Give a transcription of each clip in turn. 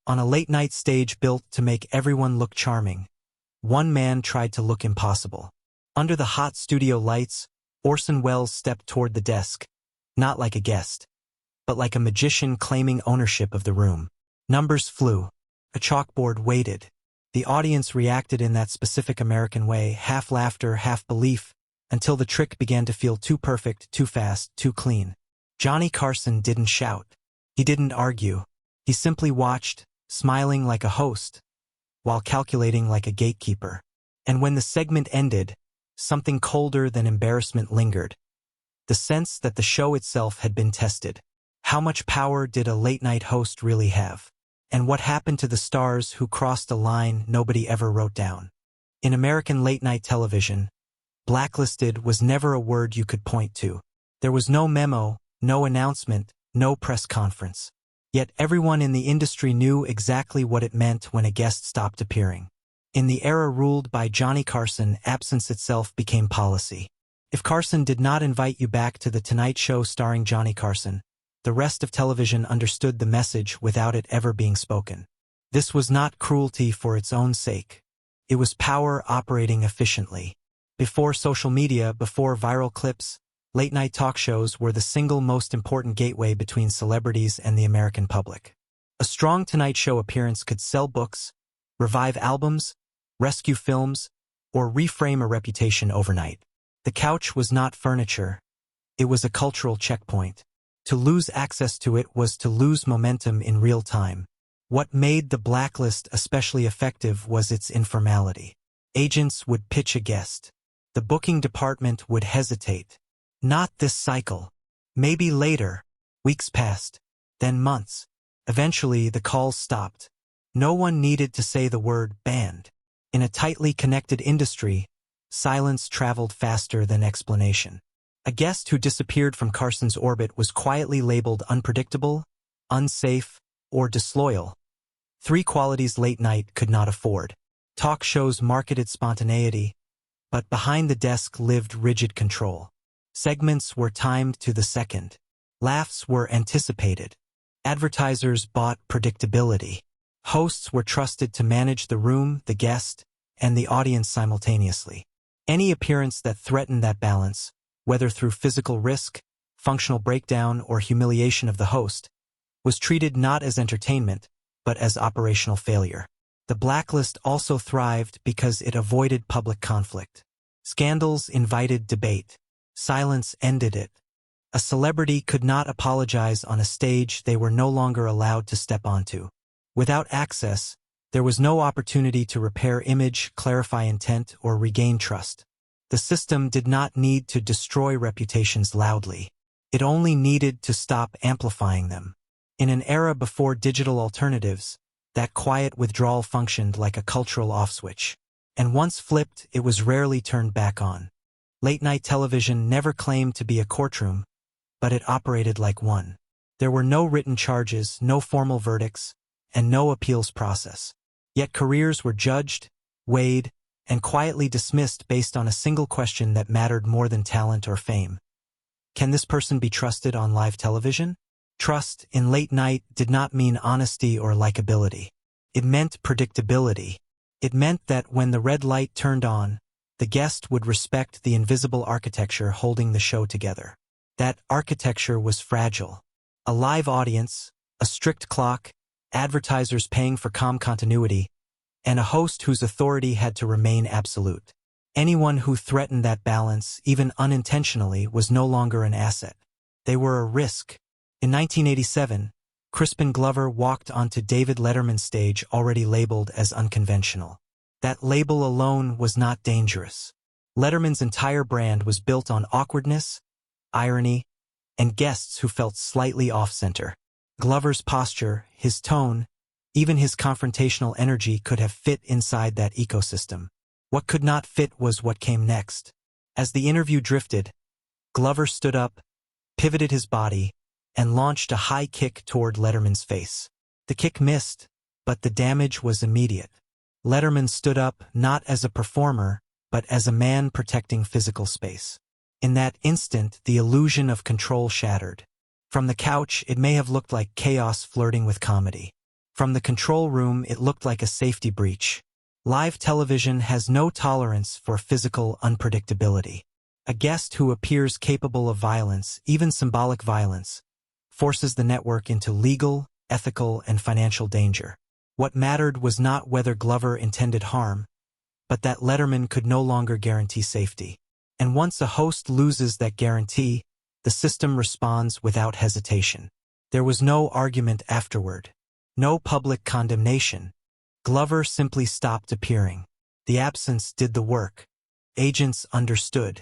On a late-night stage built to make everyone look charming, one man tried to look impossible. Under the hot studio lights, Orson Welles stepped toward the desk, not like a guest, but like a magician claiming ownership of the room. Numbers flew. A chalkboard waited. The audience reacted in that specific American way, half laughter, half belief, until the trick began to feel too perfect, too fast, too clean. Johnny Carson didn't shout. He didn't argue. He simply watched, smiling like a host, while calculating like a gatekeeper. And when the segment ended, something colder than embarrassment lingered. The sense that the show itself had been tested. How much power did a late-night host really have? And what happened to the stars who crossed a line nobody ever wrote down? In American late-night television, blacklisted was never a word you could point to. There was no memo, no announcement, no press conference. Yet everyone in the industry knew exactly what it meant when a guest stopped appearing. In the era ruled by Johnny Carson, absence itself became policy. If Carson did not invite you back to The Tonight Show starring Johnny Carson, the rest of television understood the message without it ever being spoken. This was not cruelty for its own sake. It was power operating efficiently. Before social media, before viral clips, late-night talk shows were the single most important gateway between celebrities and the American public. A strong Tonight Show appearance could sell books, revive albums, rescue films, or reframe a reputation overnight. The couch was not furniture. It was a cultural checkpoint. To lose access to it was to lose momentum in real time. What made the blacklist especially effective was its informality. Agents would pitch a guest. The booking department would hesitate. Not this cycle. Maybe later. Weeks passed. Then months. Eventually, the calls stopped. No one needed to say the word banned. In a tightly connected industry, silence traveled faster than explanation. A guest who disappeared from Carson's orbit was quietly labeled unpredictable, unsafe, or disloyal. 3 qualities late night could not afford. Talk shows marketed spontaneity, but behind the desk lived rigid control. Segments were timed to the second. Laughs were anticipated. Advertisers bought predictability. Hosts were trusted to manage the room, the guest, and the audience simultaneously. Any appearance that threatened that balance, whether through physical risk, functional breakdown, or humiliation of the host, was treated not as entertainment, but as operational failure. The blacklist also thrived because it avoided public conflict. Scandals invited debate. Silence ended it. A celebrity could not apologize on a stage they were no longer allowed to step onto. Without access, there was no opportunity to repair image, clarify intent, or regain trust. The system did not need to destroy reputations loudly. It only needed to stop amplifying them. In an era before digital alternatives, that quiet withdrawal functioned like a cultural off-switch. And once flipped, it was rarely turned back on. Late-night television never claimed to be a courtroom, but it operated like one. There were no written charges, no formal verdicts, and no appeals process. Yet careers were judged, weighed, and quietly dismissed based on a single question that mattered more than talent or fame. Can this person be trusted on live television? Trust in late night did not mean honesty or likability. It meant predictability. It meant that when the red light turned on, the guest would respect the invisible architecture holding the show together. That architecture was fragile. A live audience, a strict clock, advertisers paying for calm continuity, and a host whose authority had to remain absolute. Anyone who threatened that balance, even unintentionally, was no longer an asset. They were a risk. In 1987, Crispin Glover walked onto David Letterman's stage already labeled as unconventional. That label alone was not dangerous. Letterman's entire brand was built on awkwardness, irony, and guests who felt slightly off-center. Glover's posture, his tone, even his confrontational energy could have fit inside that ecosystem. What could not fit was what came next. As the interview drifted, Glover stood up, pivoted his body, and launched a high kick toward Letterman's face. The kick missed, but the damage was immediate. Letterman stood up not as a performer, but as a man protecting physical space. In that instant, the illusion of control shattered. From the couch, it may have looked like chaos flirting with comedy. From the control room, it looked like a safety breach. Live television has no tolerance for physical unpredictability. A guest who appears capable of violence, even symbolic violence, forces the network into legal, ethical, and financial danger. What mattered was not whether Glover intended harm, but that Letterman could no longer guarantee safety. And once a host loses that guarantee, the system responds without hesitation. There was no argument afterward. No public condemnation. Glover simply stopped appearing. The absence did the work. Agents understood.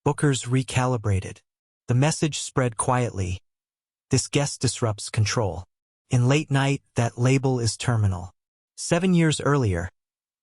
Bookers recalibrated. The message spread quietly. This guest disrupts control. In late night, that label is terminal. 7 years earlier,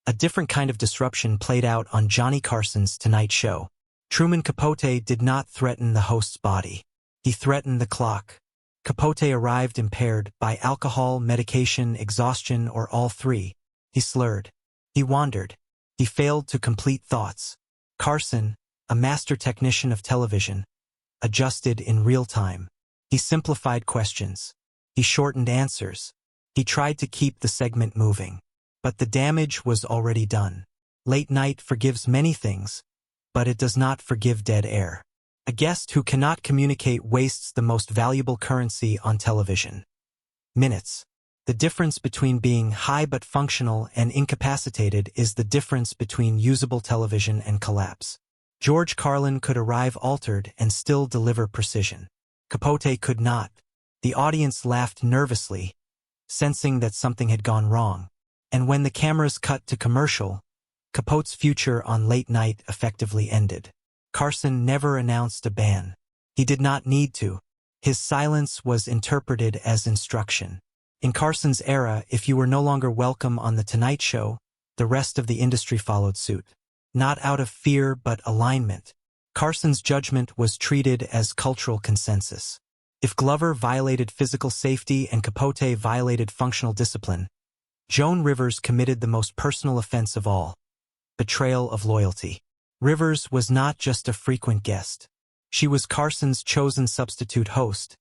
a different kind of disruption played out on Johnny Carson's Tonight Show. Truman Capote did not threaten the host's body. He threatened the clock. Capote arrived impaired by alcohol, medication, exhaustion, or all three. He slurred. He wandered. He failed to complete thoughts. Carson, a master technician of television, adjusted in real time. He simplified questions. He shortened answers. He tried to keep the segment moving. But the damage was already done. Late night forgives many things, but it does not forgive dead air. A guest who cannot communicate wastes the most valuable currency on television. Minutes. The difference between being high but functional and incapacitated is the difference between usable television and collapse. George Carlin could arrive altered and still deliver precision. Capote could not. The audience laughed nervously, sensing that something had gone wrong. And when the cameras cut to commercial, Capote's future on late night effectively ended. Carson never announced a ban. He did not need to. His silence was interpreted as instruction. In Carson's era, if you were no longer welcome on The Tonight Show, the rest of the industry followed suit. Not out of fear but alignment. Carson's judgment was treated as cultural consensus. If Glover violated physical safety and Capote violated functional discipline, Joan Rivers committed the most personal offense of all: betrayal of loyalty. Rivers was not just a frequent guest. She was Carson's chosen substitute host,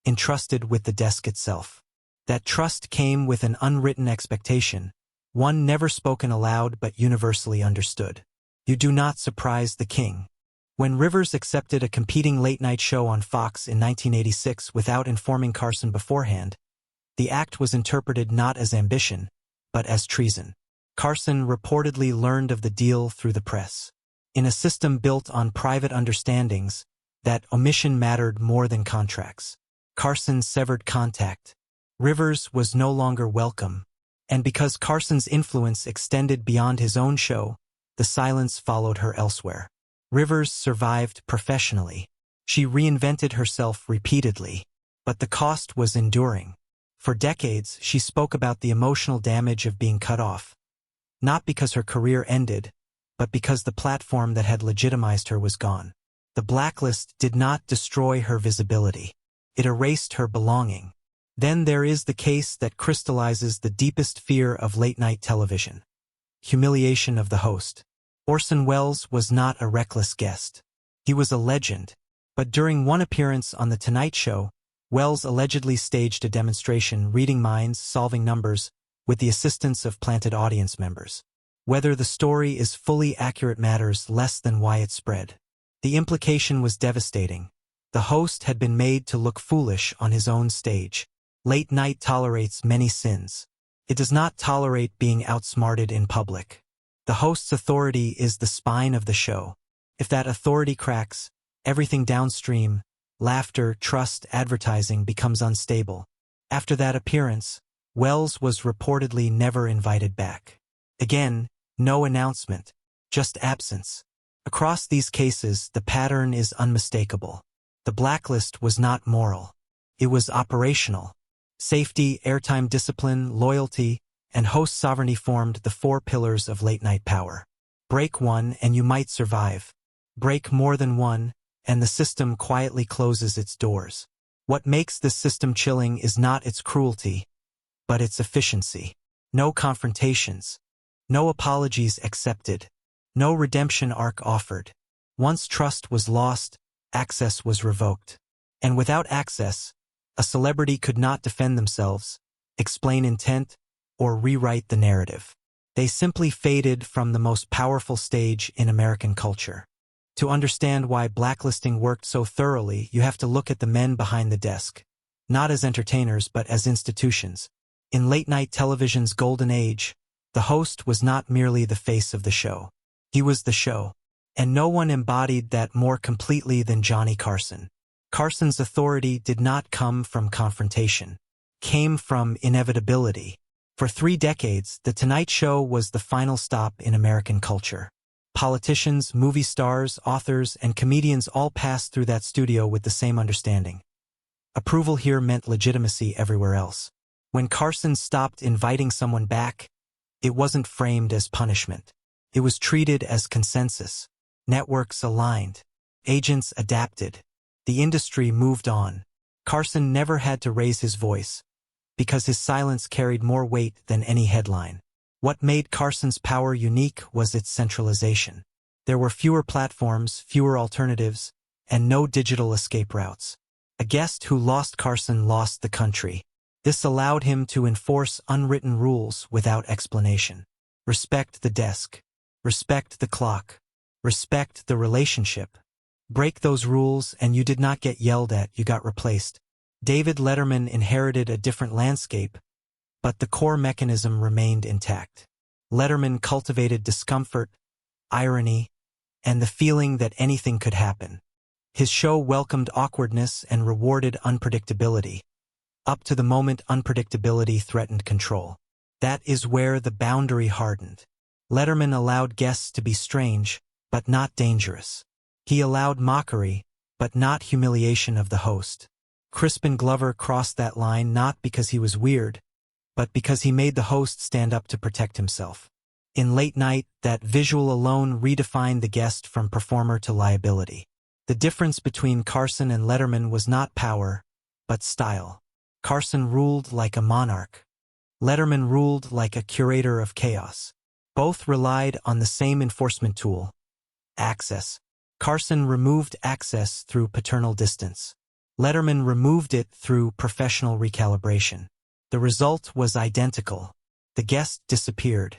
entrusted with the desk itself. That trust came with an unwritten expectation, one never spoken aloud but universally understood. You do not surprise the king. When Rivers accepted a competing late-night show on Fox in 1986 without informing Carson beforehand, the act was interpreted not as ambition, but as treason. Carson reportedly learned of the deal through the press. In a system built on private understandings, that omission mattered more than contracts. Carson severed contact. Rivers was no longer welcome. And because Carson's influence extended beyond his own show, the silence followed her elsewhere. Rivers survived professionally. She reinvented herself repeatedly. But the cost was enduring. For decades, she spoke about the emotional damage of being cut off. Not because her career ended, but because the platform that had legitimized her was gone. The blacklist did not destroy her visibility. It erased her belonging. Then there is the case that crystallizes the deepest fear of late-night television: humiliation of the host. Orson Welles was not a reckless guest. He was a legend. But during one appearance on The Tonight Show, Welles allegedly staged a demonstration reading minds, solving numbers, with the assistance of planted audience members. Whether the story is fully accurate matters less than why it spread. The implication was devastating. The host had been made to look foolish on his own stage. Late night tolerates many sins. It does not tolerate being outsmarted in public. The host's authority is the spine of the show. If that authority cracks, everything downstream, laughter, trust, advertising, becomes unstable. After that appearance, Welles was reportedly never invited back. Again, no announcement, just absence. Across these cases, the pattern is unmistakable. The blacklist was not moral. It was operational. Safety, airtime discipline, loyalty, and host sovereignty formed the four pillars of late-night power. Break one and you might survive. Break more than one, and the system quietly closes its doors. What makes this system chilling is not its cruelty, but its efficiency. No confrontations. No apologies accepted. No redemption arc offered. Once trust was lost, access was revoked. And without access, a celebrity could not defend themselves, explain intent, or rewrite the narrative. They simply faded from the most powerful stage in American culture. To understand why blacklisting worked so thoroughly, you have to look at the men behind the desk, not as entertainers but as institutions. In late-night television's golden age, the host was not merely the face of the show. He was the show. And no one embodied that more completely than Johnny Carson. Carson's authority did not come from confrontation. Came from inevitability. For 3 decades, The Tonight Show was the final stop in American culture. Politicians, movie stars, authors, and comedians all passed through that studio with the same understanding. Approval here meant legitimacy everywhere else. When Carson stopped inviting someone back, it wasn't framed as punishment. It was treated as consensus. Networks aligned. Agents adapted. The industry moved on. Carson never had to raise his voice, because his silence carried more weight than any headline. What made Carson's power unique was its centralization. There were fewer platforms, fewer alternatives, and no digital escape routes. A guest who lost Carson lost the country. This allowed him to enforce unwritten rules without explanation. Respect the desk. Respect the clock. Respect the relationship. Break those rules and you did not get yelled at, you got replaced. David Letterman inherited a different landscape, but the core mechanism remained intact. Letterman cultivated discomfort, irony, and the feeling that anything could happen. His show welcomed awkwardness and rewarded unpredictability, up to the moment unpredictability threatened control. That is where the boundary hardened. Letterman allowed guests to be strange, but not dangerous. He allowed mockery, but not humiliation of the host. Crispin Glover crossed that line not because he was weird, but because he made the host stand up to protect himself. In late night, that visual alone redefined the guest from performer to liability. The difference between Carson and Letterman was not power, but style. Carson ruled like a monarch. Letterman ruled like a curator of chaos. Both relied on the same enforcement tool: access. Carson removed access through paternal distance. Letterman removed it through professional recalibration. The result was identical. The guest disappeared.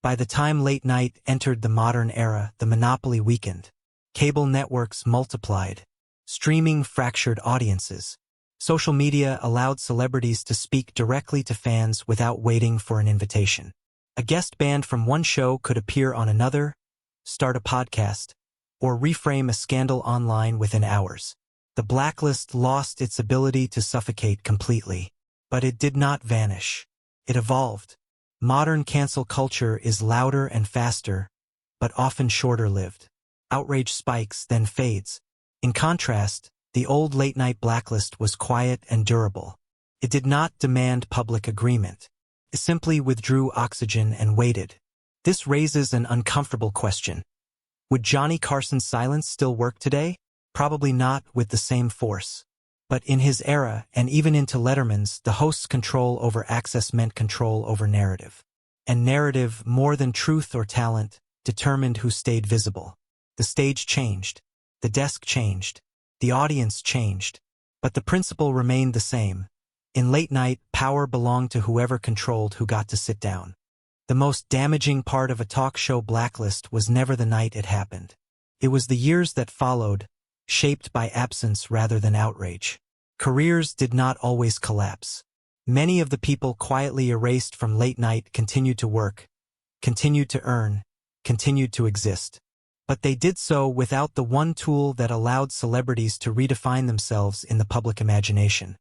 By the time late night entered the modern era, the monopoly weakened. Cable networks multiplied. Streaming fractured audiences. Social media allowed celebrities to speak directly to fans without waiting for an invitation. A guest banned from one show could appear on another, start a podcast, or reframe a scandal online within hours. The blacklist lost its ability to suffocate completely. But it did not vanish. It evolved. Modern cancel culture is louder and faster, but often shorter-lived. Outrage spikes, then fades. In contrast, the old late-night blacklist was quiet and durable. It did not demand public agreement. It simply withdrew oxygen and waited. This raises an uncomfortable question. Would Johnny Carson's silence still work today? Probably not with the same force. But in his era, and even into Letterman's, the host's control over access meant control over narrative. And narrative, more than truth or talent, determined who stayed visible. The stage changed. The desk changed. The audience changed. But the principle remained the same. In late night, power belonged to whoever controlled who got to sit down. The most damaging part of a talk show blacklist was never the night it happened. It was the years that followed, shaped by absence rather than outrage. Careers did not always collapse. Many of the people quietly erased from late night continued to work, continued to earn, continued to exist. But they did so without the one tool that allowed celebrities to redefine themselves in the public imagination: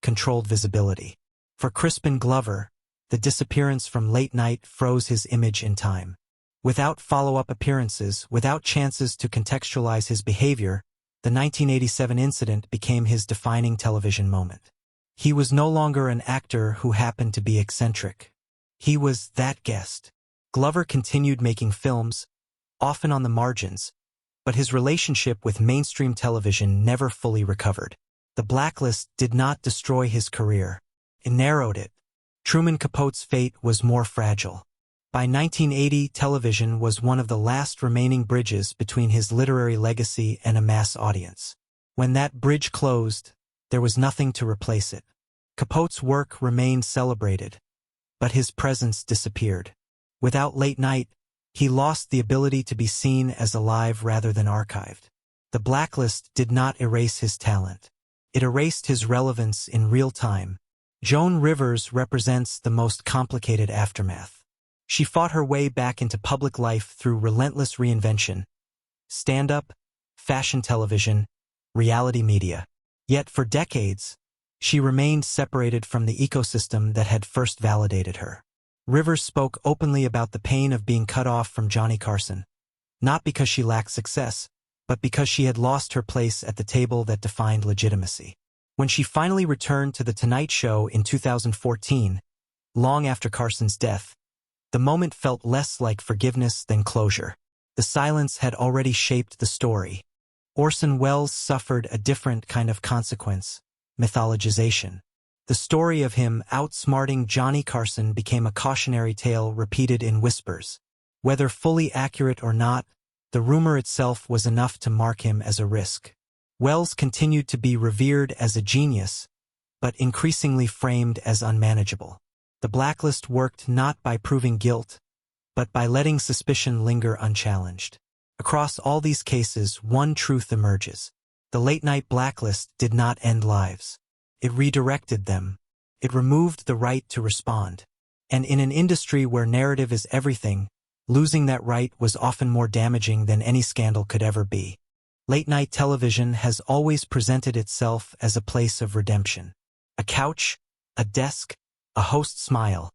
controlled visibility. For Crispin Glover, the disappearance from late night froze his image in time. Without follow-up appearances, without chances to contextualize his behavior, the 1987 incident became his defining television moment. He was no longer an actor who happened to be eccentric. He was that guest. Glover continued making films, often on the margins, but his relationship with mainstream television never fully recovered. The blacklist did not destroy his career. It narrowed it. Truman Capote's fate was more fragile. By 1980, television was one of the last remaining bridges between his literary legacy and a mass audience. When that bridge closed, there was nothing to replace it. Capote's work remained celebrated, but his presence disappeared. Without late night, he lost the ability to be seen as alive rather than archived. The blacklist did not erase his talent. It erased his relevance in real time. Joan Rivers represents the most complicated aftermath. She fought her way back into public life through relentless reinvention, stand-up, fashion television, reality media. Yet for decades, she remained separated from the ecosystem that had first validated her. Rivers spoke openly about the pain of being cut off from Johnny Carson, not because she lacked success, but because she had lost her place at the table that defined legitimacy. When she finally returned to The Tonight Show in 2014, long after Carson's death, the moment felt less like forgiveness than closure. The silence had already shaped the story. Orson Welles suffered a different kind of consequence: mythologization. The story of him outsmarting Johnny Carson became a cautionary tale repeated in whispers. Whether fully accurate or not, the rumor itself was enough to mark him as a risk. Welles continued to be revered as a genius, but increasingly framed as unmanageable. The blacklist worked not by proving guilt, but by letting suspicion linger unchallenged. Across all these cases, one truth emerges. The late-night blacklist did not end lives. It redirected them. It removed the right to respond. And in an industry where narrative is everything, losing that right was often more damaging than any scandal could ever be. Late-night television has always presented itself as a place of redemption. A couch, a desk, a host's smile.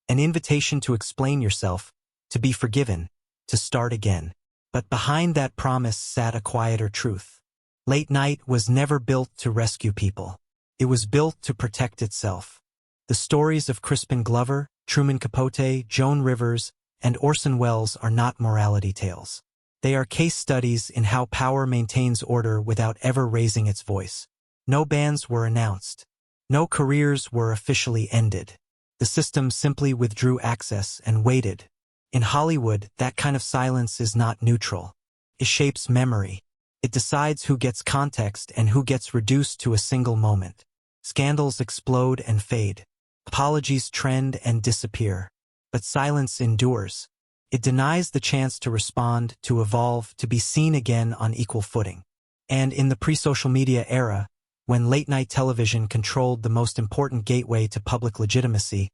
An invitation to explain yourself, to be forgiven, to start again. But behind that promise sat a quieter truth. Late night was never built to rescue people. It was built to protect itself. The stories of Crispin Glover, Truman Capote, Joan Rivers, and Orson Welles are not morality tales. They are case studies in how power maintains order without ever raising its voice. No bans were announced. No careers were officially ended. The system simply withdrew access and waited. In Hollywood, that kind of silence is not neutral. It shapes memory. It decides who gets context and who gets reduced to a single moment. Scandals explode and fade. Apologies trend and disappear. But silence endures. It denies the chance to respond, to evolve, to be seen again on equal footing. And in the pre-social media era, when late-night television controlled the most important gateway to public legitimacy,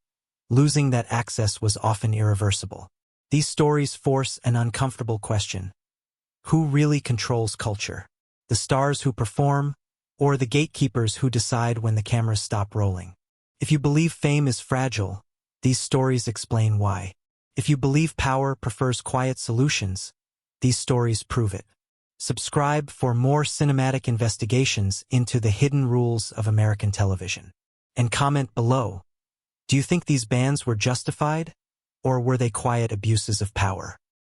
losing that access was often irreversible. These stories force an uncomfortable question. Who really controls culture? The stars who perform, or the gatekeepers who decide when the cameras stop rolling? If you believe fame is fragile, these stories explain why. If you believe power prefers quiet solutions, these stories prove it. Subscribe for more cinematic investigations into the hidden rules of American television. And comment below. Do you think these bans were justified, or were they quiet abuses of power?